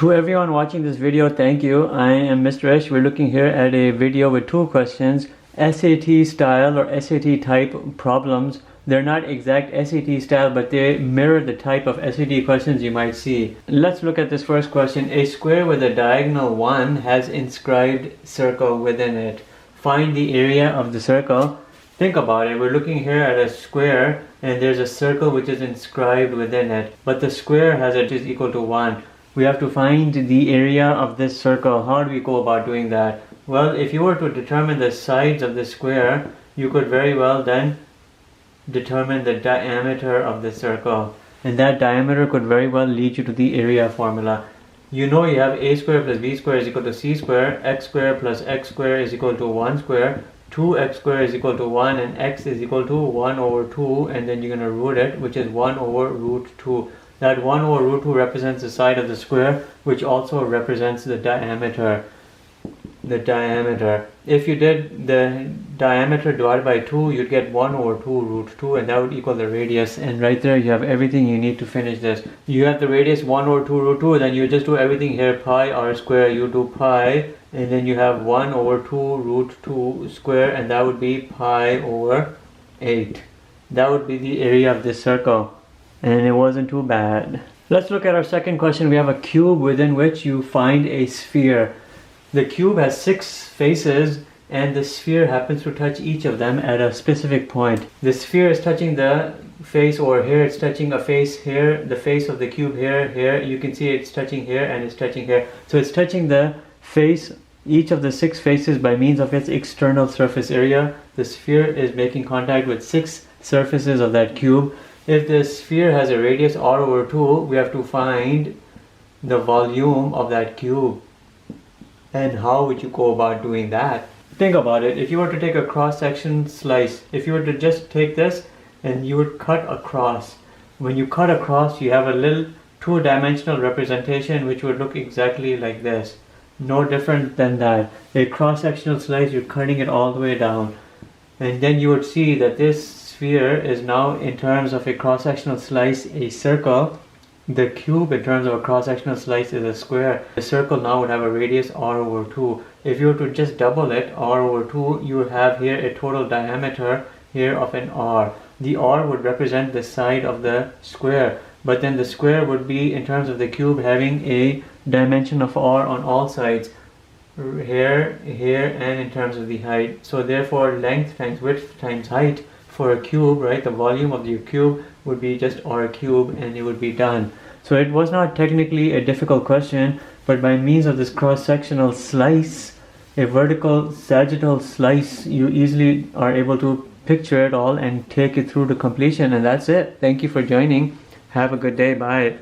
To everyone watching this video, thank you. I am Mr. Ish. We're looking here at a video with two questions, SAT style or SAT type problems. They're not exact SAT style, but they mirror the type of SAT questions you might see. Let's look at this first question. A square with a diagonal 1 has inscribed circle within it. Find the area of the circle. Think about it. We're looking here at a square and there's a circle which is inscribed within it. But the square has it is equal to 1. We have to find the area of this circle. How do we go about doing that? Well, if you were to determine the sides of the square, you could very well then determine the diameter of the circle. And that diameter could very well lead you to the area formula. You know you have a square plus b square is equal to c square, x square plus x square is equal to 1 square, 2x square is equal to 1, and x is equal to 1 over 2, and then you're going to root it, which is 1 over root 2. That 1 over root 2 represents the side of the square, which also represents the diameter. If you did the diameter divided by 2, you'd get 1 over 2 root 2, and that would equal the radius. And right there you have everything you need to finish this. You have the radius 1 over 2 root 2, then you just do everything here, pi r square. You do pi, and then you have 1 over 2 root 2 square, and that would be pi over 8. That would be the area of this circle. And it wasn't too bad. Let's look at our second question. We have a cube within which you find a sphere. The cube has 6 faces and the sphere happens to touch each of them at a specific point. The sphere is touching the face over here, it's touching a face here, the face of the cube here. You can see it's touching here and it's touching here. So it's touching the face, each of the 6 faces by means of its external surface area. The sphere is making contact with 6 surfaces of that cube. If the sphere has a radius r over 2, we have to find the volume of that cube. And how would you go about doing that? Think about it. If you were to take a cross-section slice, if you were to just take this and you would cut across. When you cut across, you have a little 2-dimensional representation which would look exactly like this. No different than that. A cross-sectional slice, you're cutting it all the way down. And then you would see that this sphere is now, in terms of a cross-sectional slice, a circle. The cube, in terms of a cross-sectional slice, is a square. The circle now would have a radius r over 2. If you were to just double it, r over 2, you would have here a total diameter here of an r. The r would represent the side of the square, but then the square would be, in terms of the cube, having a dimension of r on all sides. Here, and in terms of the height. So therefore, length times width times height for a cube, right? The volume of the cube would be just r cube, and it would be done. So it was not technically a difficult question, but by means of this cross-sectional slice, a vertical sagittal slice, you easily are able to picture it all and take it through to completion, and that's it. Thank you for joining. Have a good day. Bye.